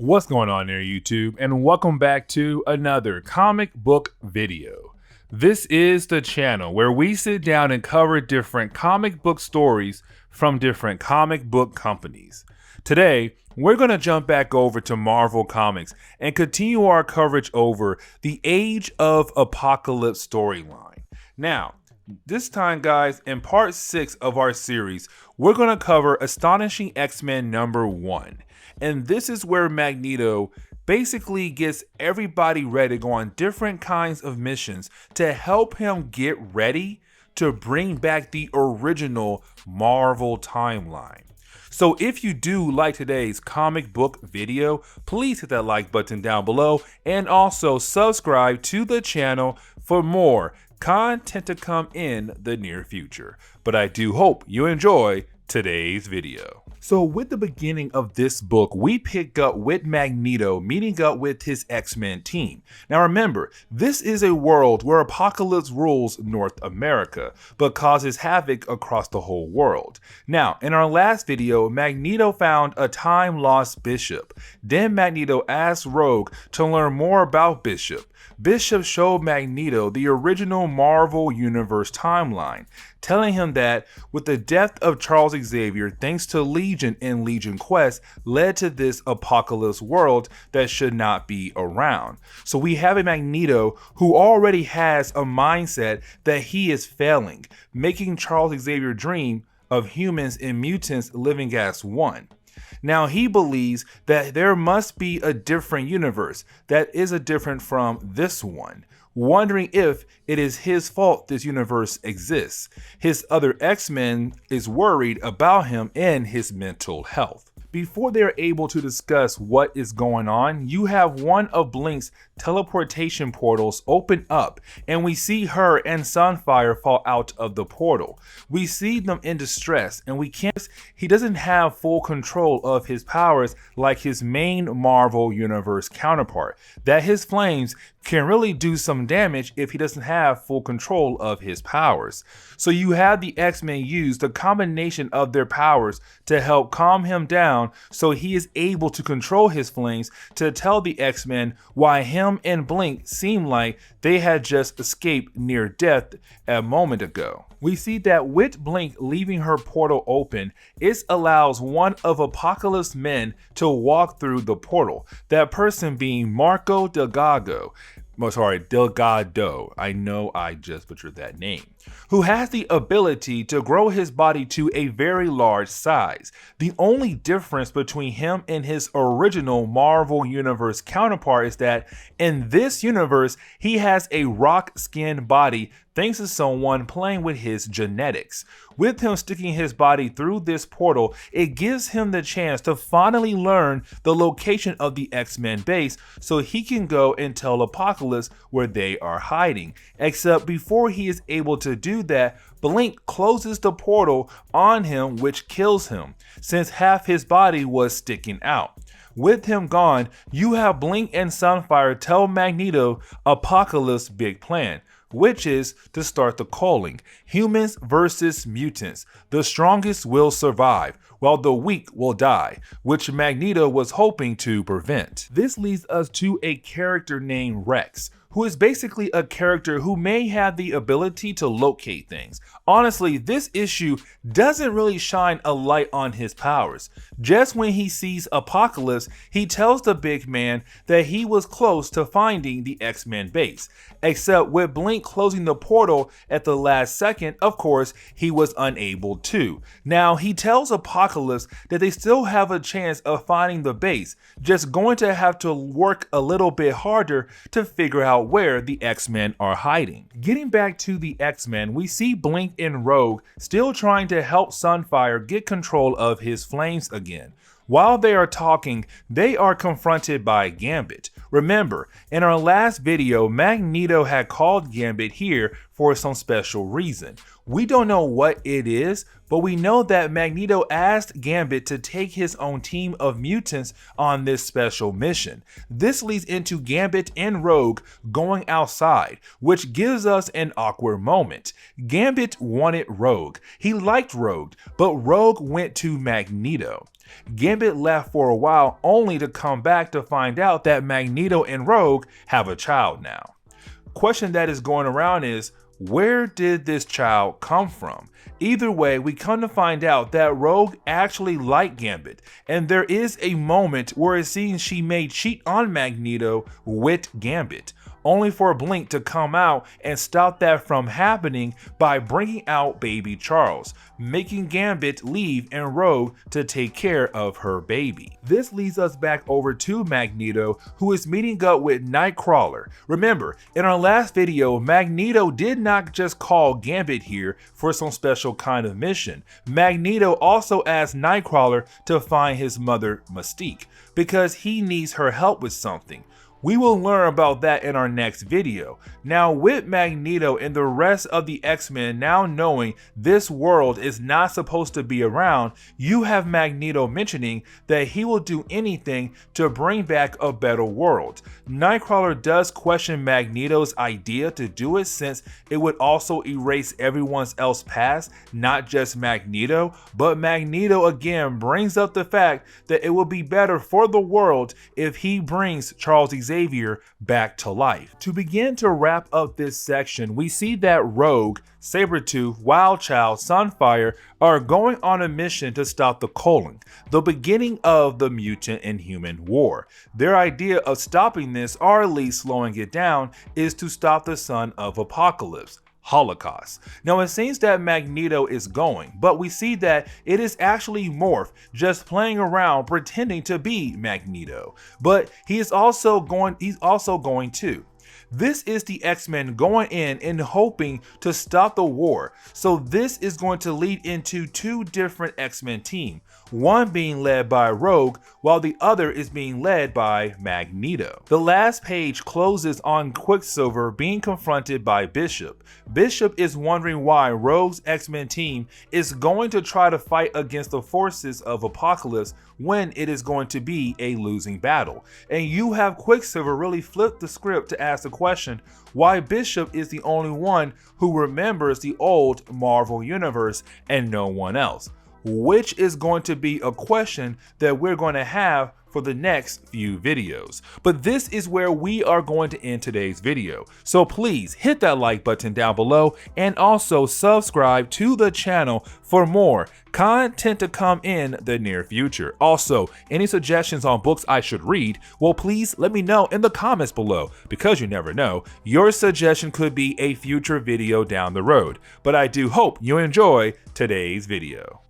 What's going on there, YouTube, and welcome back to another comic book video. This is the channel where we sit down and cover different comic book stories from different comic book companies. Today, we're going to jump back over to Marvel Comics and continue our coverage over the Age of Apocalypse storyline. Now, this time, guys, in part 6 of our series, we're going to cover Astonishing X-Men #1. And this is where Magneto basically gets everybody ready to go on different kinds of missions to help him get ready to bring back the original Marvel timeline. So if you do like today's comic book video, please hit that like button down below and also subscribe to the channel for more content to come in the near future. But I do hope you enjoy today's video. So with the beginning of this book, we pick up with Magneto meeting up with his X-Men team. Now remember, this is a world where Apocalypse rules North America, but causes havoc across the whole world. Now, in our last video, Magneto found a time-lost Bishop. Then Magneto asked Rogue to learn more about Bishop. Bishop showed Magneto the original Marvel Universe timeline, telling him that with the death of Charles Xavier, thanks to Legion and Legion Quest, led to this Apocalypse world that should not be around. So we have a Magneto who already has a mindset that he is failing, making Charles Xavier dream of humans and mutants living as one. Now he believes that there must be a different universe that is different from this one, wondering if it is his fault this universe exists. His other X-Men is worried about him and his mental health. Before they're able to discuss what is going on, you have one of Blink's teleportation portals open up, and we see her and Sunfire fall out of the portal. We see them in distress, and he doesn't have full control of his powers like his main Marvel Universe counterpart, that his flames can really do some damage if he doesn't have full control of his powers. So you have the X-Men use the combination of their powers to help calm him down so he is able to control his flames, to tell the X-Men why him and Blink seem like they had just escaped near death a moment ago. We see that with Blink leaving her portal open, it allows one of Apocalypse's men to walk through the portal, that person being Marco Delgado. Delgado, I know I just butchered that name, who has the ability to grow his body to a very large size. The only difference between him and his original Marvel Universe counterpart is that in this universe, he has a rock-skinned body thanks to someone playing with his genetics. With him sticking his body through this portal, it gives him the chance to finally learn the location of the X-Men base so he can go and tell Apocalypse where they are hiding. Except before he is able to do that, Blink closes the portal on him, which kills him, since half his body was sticking out. With him gone, you have Blink and Sunfire tell Magneto Apocalypse's big plan, which is to start the culling. Humans versus mutants. The strongest will survive, while the weak will die, which Magneto was hoping to prevent. This leads us to a character named Rex, who is basically a character who may have the ability to locate things. Honestly, this issue doesn't really shine a light on his powers. Just when he sees Apocalypse, he tells the big man that he was close to finding the X-Men base. Except with Blink closing the portal at the last second, of course, he was unable to. Now, he tells Apocalypse that they still have a chance of finding the base, just going to have to work a little bit harder to figure out where the X-Men are hiding. Getting back to the X-Men, we see Blink and Rogue still trying to help Sunfire get control of his flames again. While they are talking, they are confronted by Gambit. Remember, in our last video, Magneto had called Gambit here for some special reason. We don't know what it is, but we know that Magneto asked Gambit to take his own team of mutants on this special mission. This leads into Gambit and Rogue going outside, which gives us an awkward moment. Gambit wanted Rogue. He liked Rogue, but Rogue went to Magneto. Gambit left for a while only to come back to find out that Magneto and Rogue have a child now. Question that is going around is, where did this child come from? Either way, we come to find out that Rogue actually liked Gambit, and there is a moment where it seems she may cheat on Magneto with Gambit, only for Blink to come out and stop that from happening by bringing out baby Charles, making Gambit leave and Rogue to take care of her baby. This leads us back over to Magneto, who is meeting up with Nightcrawler. Remember, in our last video, Magneto did not just call Gambit here for some special kind of mission. Magneto also asked Nightcrawler to find his mother Mystique, because he needs her help with something. We will learn about that in our next video. Now, with Magneto and the rest of the X-Men now knowing this world is not supposed to be around, you have Magneto mentioning that he will do anything to bring back a better world. Nightcrawler does question Magneto's idea to do it, since it would also erase everyone else's past, not just Magneto, but Magneto again brings up the fact that it would be better for the world if he brings Charles Xavier back to life. To begin to wrap up this section, we see that Rogue, Sabretooth, Wildchild, Sunfire are going on a mission to stop the Colon, the beginning of the mutant and human war. Their idea of stopping this, or at least slowing it down, is to stop the son of Apocalypse, Holocaust. Now it seems that Magneto is going, but we see that it is actually Morph just playing around pretending to be Magneto, but he's also going too. This is the X-Men going in and hoping to stop the war. So this is going to lead into two different X-Men teams, one being led by Rogue while the other is being led by Magneto. The last page closes on Quicksilver being confronted by Bishop. Bishop is wondering why Rogue's X-Men team is going to try to fight against the forces of Apocalypse when it is going to be a losing battle. And you have Quicksilver really flip the script to ask the question why Bishop is the only one who remembers the old Marvel universe and no one else, which is going to be a question that we're going to have for the next few videos. But this is where we are going to end today's video. So please hit that like button down below and also subscribe to the channel for more content to come in the near future. Also, any suggestions on books I should read, well, please let me know in the comments below, because you never know, your suggestion could be a future video down the road. But I do hope you enjoy today's video.